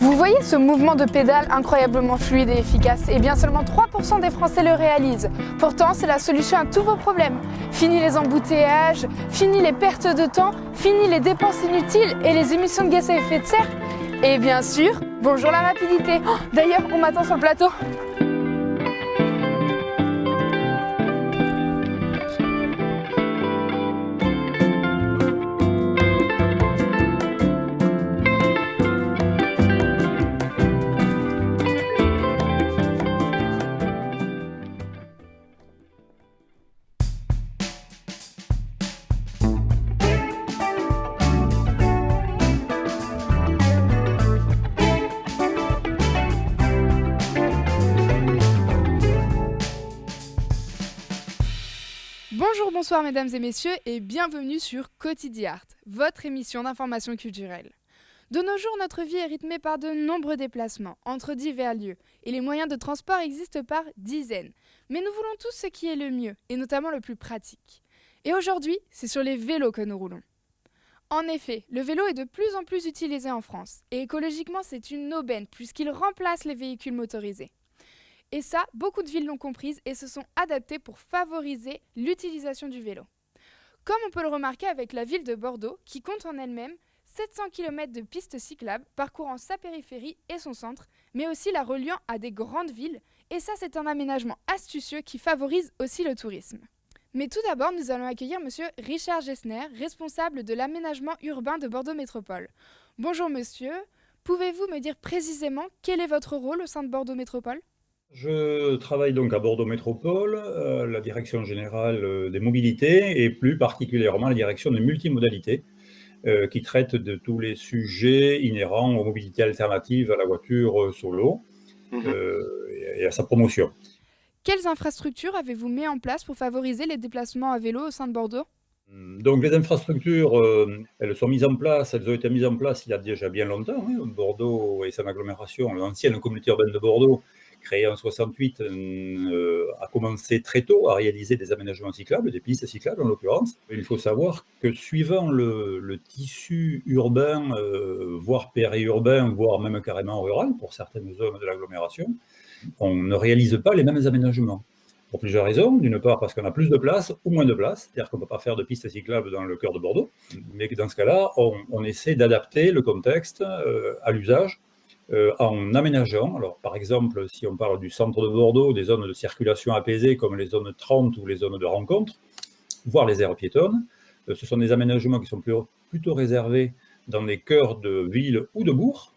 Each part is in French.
Vous voyez ce mouvement de pédale incroyablement fluide et efficace? Et bien seulement 3% des Français le réalisent. Pourtant, c'est la solution à tous vos problèmes. Fini les embouteillages, fini les pertes de temps, fini les dépenses inutiles et les émissions de gaz à effet de serre. Et bien sûr, bonjour la rapidité. D'ailleurs, on m'attend sur le plateau. Bonjour, bonsoir mesdames et messieurs et bienvenue sur Quotidiart, votre émission d'information culturelle. De nos jours, notre vie est rythmée par de nombreux déplacements entre divers lieux et les moyens de transport existent par dizaines. Mais nous voulons tous ce qui est le mieux et notamment le plus pratique. Et aujourd'hui, c'est sur les vélos que nous roulons. En effet, le vélo est de plus en plus utilisé en France et écologiquement c'est une aubaine puisqu'il remplace les véhicules motorisés. Et ça, beaucoup de villes l'ont comprise et se sont adaptées pour favoriser l'utilisation du vélo. Comme on peut le remarquer avec la ville de Bordeaux, qui compte en elle-même 700 km de pistes cyclables parcourant sa périphérie et son centre, mais aussi la reliant à des grandes villes. Et ça, c'est un aménagement astucieux qui favorise aussi le tourisme. Mais tout d'abord, nous allons accueillir monsieur Richard Gessner, responsable de l'aménagement urbain de Bordeaux Métropole. Bonjour monsieur, pouvez-vous me dire précisément quel est votre rôle au sein de Bordeaux Métropole ? Je travaille donc à Bordeaux Métropole, la direction générale des mobilités et plus particulièrement la direction des multimodalités qui traite de tous les sujets inhérents aux mobilités alternatives à la voiture sur l'eau et à sa promotion. Quelles infrastructures avez-vous mis en place pour favoriser les déplacements à vélo au sein de Bordeaux ? Donc les infrastructures, elles sont mises en place, elles ont été mises en place il y a déjà bien longtemps. Bordeaux et son agglomération, l'ancienne communauté urbaine de Bordeaux, créée en 68, a commencé très tôt à réaliser des aménagements cyclables, des pistes cyclables en l'occurrence. Il faut savoir que suivant le tissu urbain, voire périurbain, voire même carrément rural, pour certaines zones de l'agglomération, on ne réalise pas les mêmes aménagements. Pour plusieurs raisons. D'une part, parce qu'on a plus de place ou moins de place, c'est-à-dire qu'on ne peut pas faire de pistes cyclables dans le cœur de Bordeaux, mais que dans ce cas-là, on essaie d'adapter le contexte à l'usage en aménageant. Alors, par exemple, si on parle du centre de Bordeaux, des zones de circulation apaisée comme les zones 30 ou les zones de rencontre, voire les aires piétonnes, ce sont des aménagements qui sont plutôt réservés dans les cœurs de villes ou de bourgs.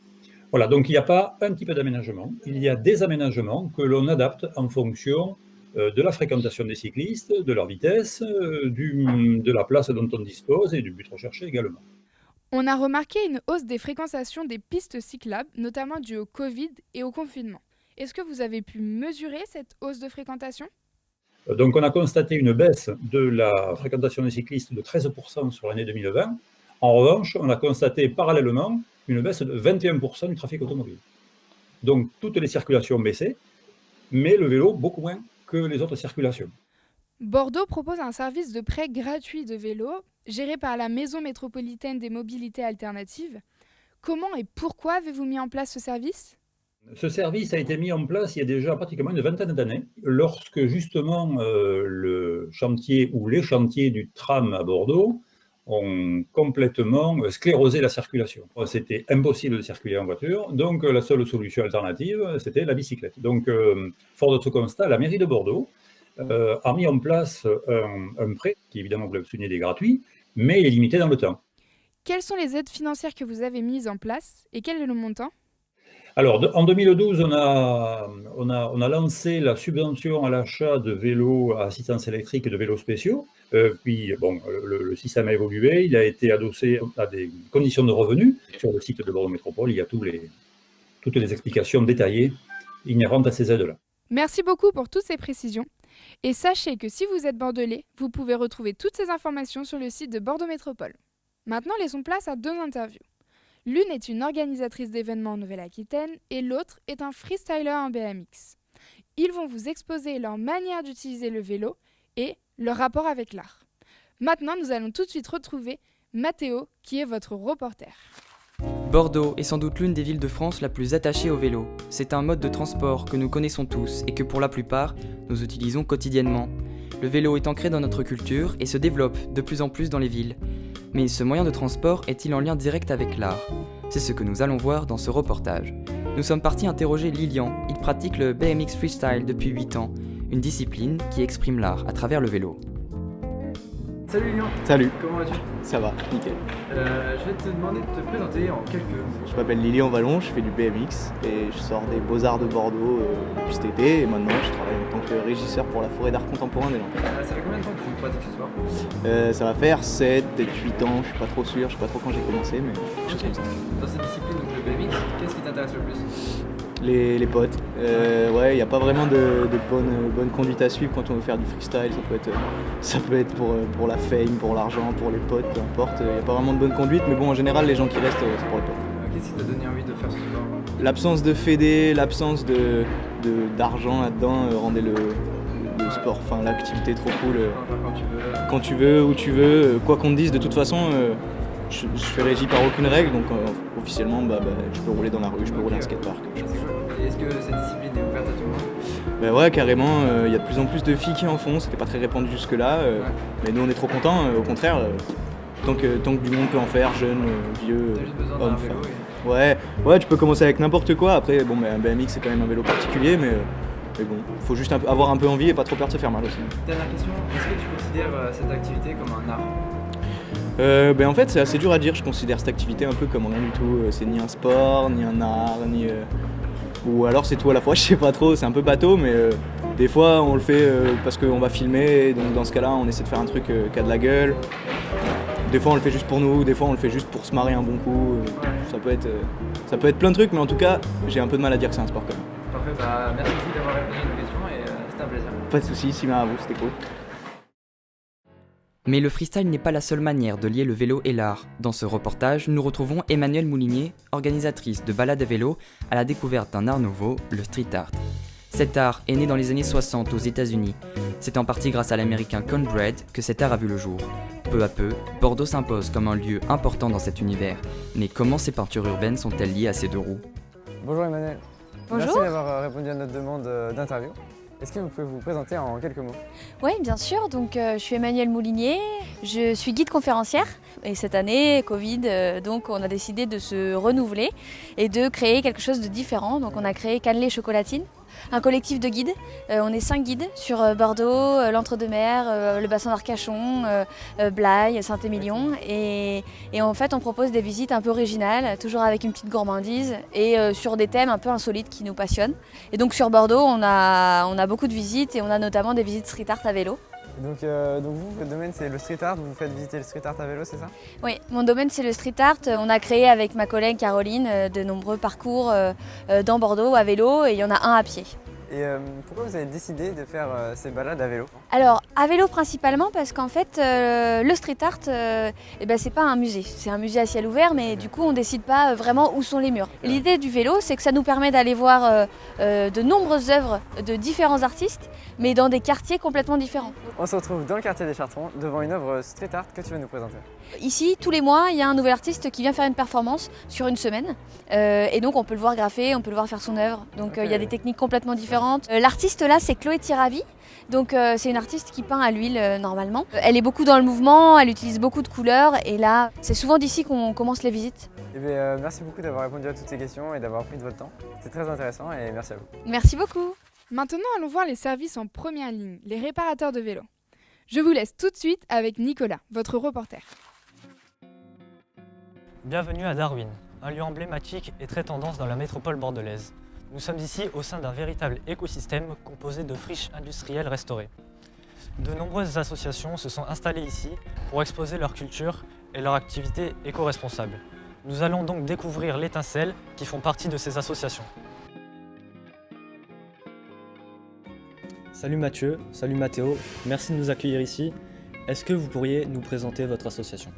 Voilà, donc il n'y a pas un type d'aménagement, il y a des aménagements que l'on adapte en fonction de la fréquentation des cyclistes, de leur vitesse, de la place dont on dispose et du but recherché également. On a remarqué une hausse des fréquentations des pistes cyclables, notamment due au Covid et au confinement. Est-ce que vous avez pu mesurer cette hausse de fréquentation ? Donc on a constaté une baisse de la fréquentation des cyclistes de 13% sur l'année 2020. En revanche, on a constaté parallèlement une baisse de 21% du trafic automobile. Donc toutes les circulations baissaient, mais le vélo beaucoup moins que les autres circulations. Bordeaux propose un service de prêt gratuit de vélos, géré par la Maison métropolitaine des mobilités alternatives. Comment et pourquoi avez-vous mis en place ce service ? Ce service a été mis en place il y a déjà pratiquement une vingtaine d'années, lorsque justement le chantier ou les chantiers du tram à Bordeaux ont complètement sclérosé la circulation. C'était impossible de circuler en voiture, donc la seule solution alternative, c'était la bicyclette. Donc, fort de ce constat, la mairie de Bordeaux a mis en place un prêt, qui évidemment, vous l'avez souligné, est gratuit, mais il est limité dans le temps. Quelles sont les aides financières que vous avez mises en place et quel est le montant ? Alors, en 2012, on a lancé la subvention à l'achat de vélos à assistance électrique et de vélos spéciaux. Puis, bon, le système a évolué, il a été adossé à des conditions de revenus. Sur le site de Bordeaux Métropole, il y a toutes les explications détaillées inhérentes à ces aides-là. Merci beaucoup pour toutes ces précisions. Et sachez que si vous êtes bordelais, vous pouvez retrouver toutes ces informations sur le site de Bordeaux Métropole. Maintenant, laissons place à deux interviews. L'une est une organisatrice d'événements en Nouvelle-Aquitaine et l'autre est un freestyler en BMX. Ils vont vous exposer leur manière d'utiliser le vélo et leur rapport avec l'art. Maintenant, nous allons tout de suite retrouver Mathéo, qui est votre reporter. Bordeaux est sans doute l'une des villes de France la plus attachée au vélo. C'est un mode de transport que nous connaissons tous et que pour la plupart, nous utilisons quotidiennement. Le vélo est ancré dans notre culture et se développe de plus en plus dans les villes. Mais ce moyen de transport est-il en lien direct avec l'art ? C'est ce que nous allons voir dans ce reportage. Nous sommes partis interroger Lilian. Il pratique le BMX freestyle depuis 8 ans, une discipline qui exprime l'art à travers le vélo. Salut Lilian. Salut, Comment vas-tu? ça va, nickel. Je vais te demander de te présenter en quelques mots. Je m'appelle Lilian Vallon, je fais du BMX et je sors des Beaux-Arts de Bordeaux depuis cet été et maintenant je travaille en tant que régisseur pour la Forêt d'Art Contemporain des Landes. Ça fait combien de temps que tu pratiques ce sport? Ça va faire 7, peut-être 8 ans, je suis pas trop sûr, je sais pas trop quand j'ai commencé mais je Ok. Dans cette discipline, donc le BMX, qu'est-ce qui t'intéresse le plus? les potes. Ouais, il n'y a pas vraiment de bonne conduite à suivre quand on veut faire du freestyle, ça peut être pour la fame, pour l'argent, pour les potes, peu importe. Il n'y a pas vraiment de bonne conduite mais bon en général les gens qui restent c'est pour les potes. Qu'est-ce qui t'a donné envie de faire ce sport? L'absence de fédé, l'absence d'argent là-dedans rendait le sport, enfin l'activité trop cool. Enfin, quand tu veux. Quand tu veux, où tu veux, quoi qu'on te dise, de toute façon, je suis régi par aucune règle, donc officiellement, je peux rouler dans la rue, je peux rouler un skatepark. C'est cool. Et est-ce que cette discipline est ouverte à tout le monde? Ouais, carrément, il y a de plus en plus de filles qui en font, c'était pas très répandu jusque-là, mais nous on est trop contents, au contraire, tant que du monde peut en faire, jeunes, vieux, T'as juste besoin d'un hommes, vélo femmes. Ouais, tu peux commencer avec n'importe quoi, après, un BMX c'est quand même un vélo particulier, mais bon, faut juste avoir un peu envie et pas trop peur de se faire mal aussi. Dernière question, est-ce que tu considères cette activité comme un art? En fait c'est assez dur à dire, je considère cette activité un peu comme rien du tout, c'est ni un sport, ni un art, ou alors c'est tout à la fois, je sais pas trop, c'est un peu bateau mais des fois on le fait parce qu'on va filmer, et donc dans ce cas-là on essaie de faire un truc qui a de la gueule. Des fois on le fait juste pour nous, des fois on le fait juste pour se marrer un bon coup, ça peut être plein de trucs mais en tout cas j'ai un peu de mal à dire que c'est un sport quand même. Parfait, merci beaucoup d'avoir répondu à nos questions et c'était un plaisir. Pas de soucis, si à vous, c'était cool. Mais le freestyle n'est pas la seule manière de lier le vélo et l'art. Dans ce reportage, nous retrouvons Emmanuelle Moulinier, organisatrice de balades à vélo, à la découverte d'un art nouveau, le street art. Cet art est né dans les années 60 aux États-Unis. C'est en partie grâce à l'américain Conbred que cet art a vu le jour. Peu à peu, Bordeaux s'impose comme un lieu important dans cet univers. Mais comment ces peintures urbaines sont-elles liées à ces deux roues ? Bonjour Emmanuel. Bonjour. Merci d'avoir répondu à notre demande d'interview. Est-ce que vous pouvez vous présenter en quelques mots? Oui, bien sûr. Donc, je suis Emmanuelle Moulinier, je suis guide conférencière. Et cette année, Covid, donc on a décidé de se renouveler et de créer quelque chose de différent. Donc, on a créé Cannelé Chocolatine, un collectif de guides. On est 5 guides sur Bordeaux, l'Entre-deux-Mers, le bassin d'Arcachon, Blaye, Saint-Émilion. Et en fait, on propose des visites un peu originales, toujours avec une petite gourmandise et sur des thèmes un peu insolites qui nous passionnent. Et donc sur Bordeaux, on a beaucoup de visites et on a notamment des visites street art à vélo. Donc vous, votre domaine c'est le street art, vous vous faites visiter le street art à vélo, c'est ça? Oui, mon domaine c'est le street art. On a créé avec ma collègue Caroline de nombreux parcours dans Bordeaux à vélo et il y en a un à pied. Et pourquoi vous avez décidé de faire ces balades à vélo? Alors, à vélo principalement parce qu'en fait, le street art, c'est pas un musée. C'est un musée à ciel ouvert, mais du coup, on décide pas vraiment où sont les murs. L'idée du vélo, c'est que ça nous permet d'aller voir de nombreuses œuvres de différents artistes, mais dans des quartiers complètement différents. On se retrouve dans le quartier des Chartrons, devant une œuvre street art que tu vas nous présenter. Ici, tous les mois, il y a un nouvel artiste qui vient faire une performance sur une semaine. Et donc, on peut le voir graffer, on peut le voir faire son œuvre. Donc, il y a des techniques complètement différentes. L'artiste là, c'est Chloé Tiravi. Donc, c'est une artiste qui peint à l'huile normalement. Elle est beaucoup dans le mouvement, elle utilise beaucoup de couleurs. Et là, c'est souvent d'ici qu'on commence les visites. Eh bien, merci beaucoup d'avoir répondu à toutes ces questions et d'avoir pris de votre temps. C'est très intéressant et merci à vous. Merci beaucoup. Maintenant, allons voir les services en première ligne, les réparateurs de vélos. Je vous laisse tout de suite avec Nicolas, votre reporter. Bienvenue à Darwin, un lieu emblématique et très tendance dans la métropole bordelaise. Nous sommes ici au sein d'un véritable écosystème composé de friches industrielles restaurées. De nombreuses associations se sont installées ici pour exposer leur culture et leur activité éco-responsable. Nous allons donc découvrir l'étincelle qui font partie de ces associations. Salut Mathieu, salut Mathéo, merci de nous accueillir ici. Est-ce que vous pourriez nous présenter votre association ?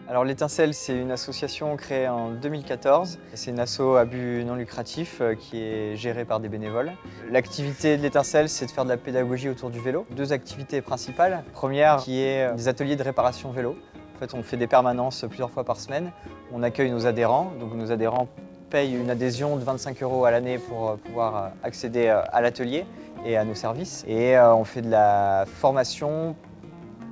Alors l'Étincelle, c'est une association créée en 2014. C'est une asso à but non lucratif qui est gérée par des bénévoles. L'activité de l'Étincelle, c'est de faire de la pédagogie autour du vélo. 2 activités principales. Première qui est des ateliers de réparation vélo fait, on fait des permanences plusieurs fois par semaine. On accueille nos adhérents, donc nos adhérents payent une adhésion de 25 € à l'année pour pouvoir accéder à l'atelier et à nos services. Et on fait de la formation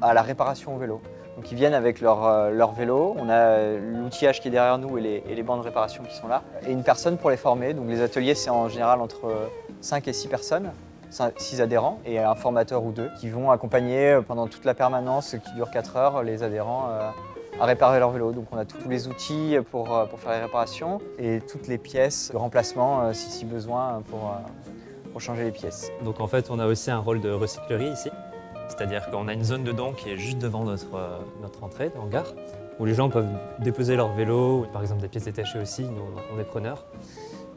à la réparation au vélo. Donc ils viennent avec leur vélo, on a l'outillage qui est derrière nous et les bancs de réparation qui sont là. Et une personne pour les former, donc les ateliers c'est en général entre 5 et 6 personnes, 6 adhérents et un formateur ou 2 qui vont accompagner pendant toute la permanence qui dure 4 heures les adhérents à réparer leur vélo. Donc on a tous les outils pour faire les réparations et toutes les pièces de remplacement si besoin pour changer les pièces. Donc en fait on a aussi un rôle de recyclerie ici. C'est-à-dire qu'on a une zone de don qui est juste devant notre entrée de hangar, où les gens peuvent déposer leur vélo, par exemple des pièces détachées aussi, nous on est preneurs.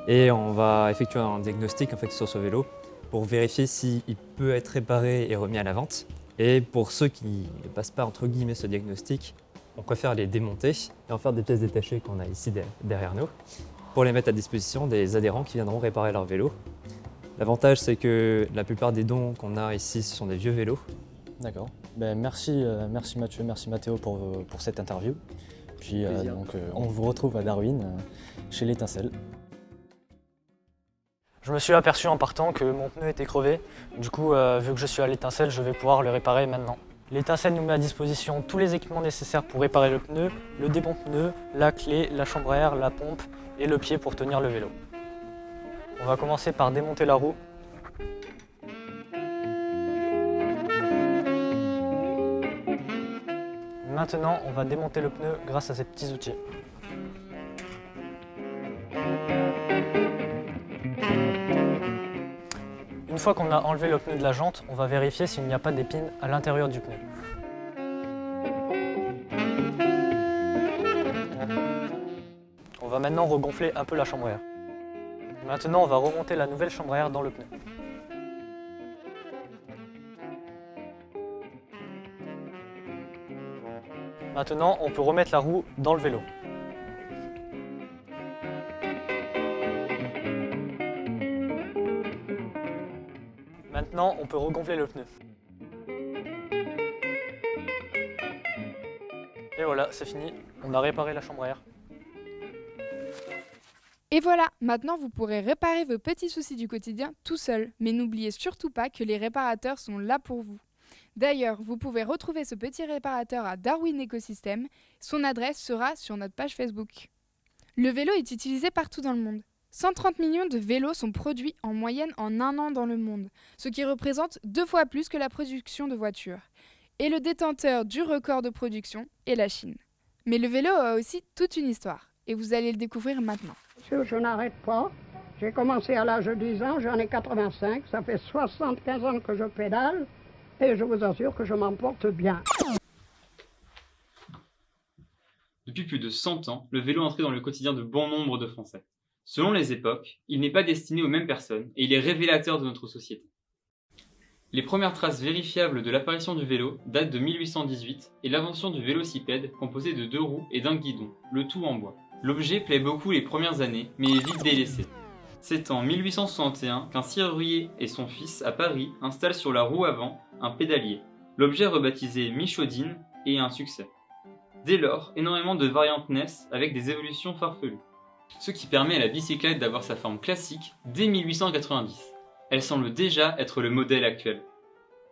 Et on va effectuer un diagnostic en fait, sur ce vélo pour vérifier s'il peut être réparé et remis à la vente. Et pour ceux qui ne passent pas entre guillemets ce diagnostic, on préfère les démonter et en faire des pièces détachées qu'on a ici derrière nous, pour les mettre à disposition des adhérents qui viendront réparer leur vélo. L'avantage, c'est que la plupart des dons qu'on a ici, ce sont des vieux vélos. D'accord. Ben, merci Mathieu, merci Mathéo pour cette interview. Puis on vous retrouve à Darwin, chez l'Étincelle. Je me suis aperçu en partant que mon pneu était crevé. Du coup, vu que je suis à l'Étincelle, je vais pouvoir le réparer maintenant. L'Étincelle nous met à disposition tous les équipements nécessaires pour réparer le pneu, le débond-pneu, la clé, la chambre à air, la pompe et le pied pour tenir le vélo. On va commencer par démonter la roue. Maintenant, on va démonter le pneu grâce à ces petits outils. Une fois qu'on a enlevé le pneu de la jante, on va vérifier s'il n'y a pas d'épines à l'intérieur du pneu. On va maintenant regonfler un peu la chambre à air. Maintenant, on va remonter la nouvelle chambre à air dans le pneu. Maintenant, on peut remettre la roue dans le vélo. Maintenant, on peut regonfler le pneu. Et voilà, c'est fini. On a réparé la chambre à air. Et voilà, maintenant vous pourrez réparer vos petits soucis du quotidien tout seul. Mais n'oubliez surtout pas que les réparateurs sont là pour vous. D'ailleurs, vous pouvez retrouver ce petit réparateur à Darwin Ecosystem. Son adresse sera sur notre page Facebook. Le vélo est utilisé partout dans le monde. 130 millions de vélos sont produits en moyenne en un an dans le monde, ce qui représente 2 fois plus que la production de voitures. Et le détenteur du record de production est la Chine. Mais le vélo a aussi toute une histoire, et vous allez le découvrir maintenant. Je n'arrête pas. J'ai commencé à l'âge de 10 ans, j'en ai 85, ça fait 75 ans que je pédale, et je vous assure que je m'en porte bien. Depuis plus de 100 ans, le vélo est entré dans le quotidien de bon nombre de Français. Selon les époques, il n'est pas destiné aux mêmes personnes et il est révélateur de notre société. Les premières traces vérifiables de l'apparition du vélo datent de 1818 et l'invention du vélocipède composé de 2 roues et d'un guidon, le tout en bois. L'objet plaît beaucoup les premières années, mais est vite délaissé. C'est en 1861 qu'un serrurier et son fils à Paris installent sur la roue avant un pédalier. L'objet rebaptisé Michaudine est un succès. Dès lors, énormément de variantes naissent avec des évolutions farfelues. Ce qui permet à la bicyclette d'avoir sa forme classique dès 1890. Elle semble déjà être le modèle actuel.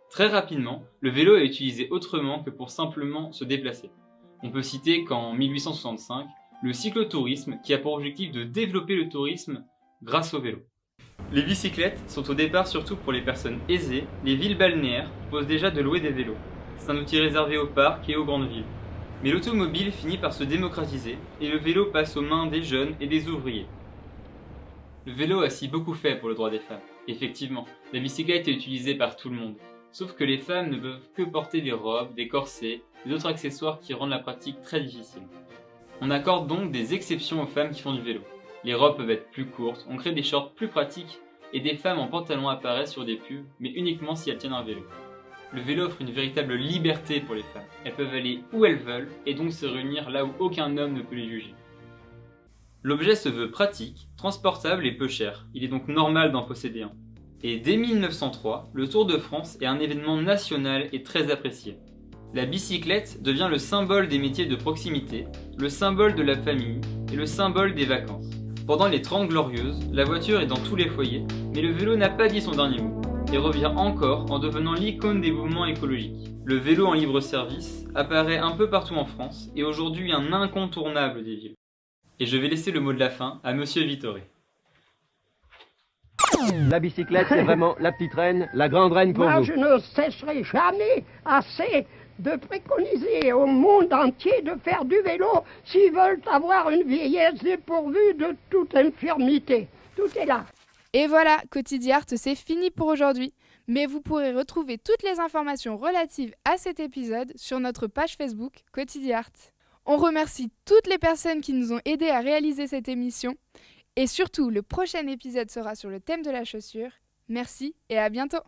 Très rapidement, le vélo est utilisé autrement que pour simplement se déplacer. On peut citer qu'en 1865, le cyclotourisme qui a pour objectif de développer le tourisme grâce au vélo. Les bicyclettes sont au départ surtout pour les personnes aisées, les villes balnéaires proposent déjà de louer des vélos. C'est un outil réservé aux parcs et aux grandes villes. Mais l'automobile finit par se démocratiser et le vélo passe aux mains des jeunes et des ouvriers. Le vélo a si beaucoup fait pour le droit des femmes. Effectivement, la bicyclette est utilisée par tout le monde. Sauf que les femmes ne peuvent que porter des robes, des corsets et d'autres accessoires qui rendent la pratique très difficile. On accorde donc des exceptions aux femmes qui font du vélo. Les robes peuvent être plus courtes, on crée des shorts plus pratiques et des femmes en pantalon apparaissent sur des pubs, mais uniquement si elles tiennent un vélo. Le vélo offre une véritable liberté pour les femmes. Elles peuvent aller où elles veulent et donc se réunir là où aucun homme ne peut les juger. L'objet se veut pratique, transportable et peu cher. Il est donc normal d'en posséder un. Et dès 1903, le Tour de France est un événement national et très apprécié. La bicyclette devient le symbole des métiers de proximité, le symbole de la famille et le symbole des vacances. Pendant les 30 glorieuses, la voiture est dans tous les foyers, mais le vélo n'a pas dit son dernier mot et revient encore en devenant l'icône des mouvements écologiques. Le vélo en libre service apparaît un peu partout en France et aujourd'hui un incontournable des villes. Et je vais laisser le mot de la fin à Monsieur Vittoré. La bicyclette, c'est vraiment la petite reine, la grande reine pour Moi, vous. je ne cesserai jamais assez de préconiser au monde entier de faire du vélo s'ils veulent avoir une vieillesse dépourvue de toute infirmité. Tout est là. Et voilà, Quotidiart, c'est fini pour aujourd'hui. Mais vous pourrez retrouver toutes les informations relatives à cet épisode sur notre page Facebook Quotidiart. On remercie toutes les personnes qui nous ont aidés à réaliser cette émission. Et surtout, le prochain épisode sera sur le thème de la chaussure. Merci et à bientôt!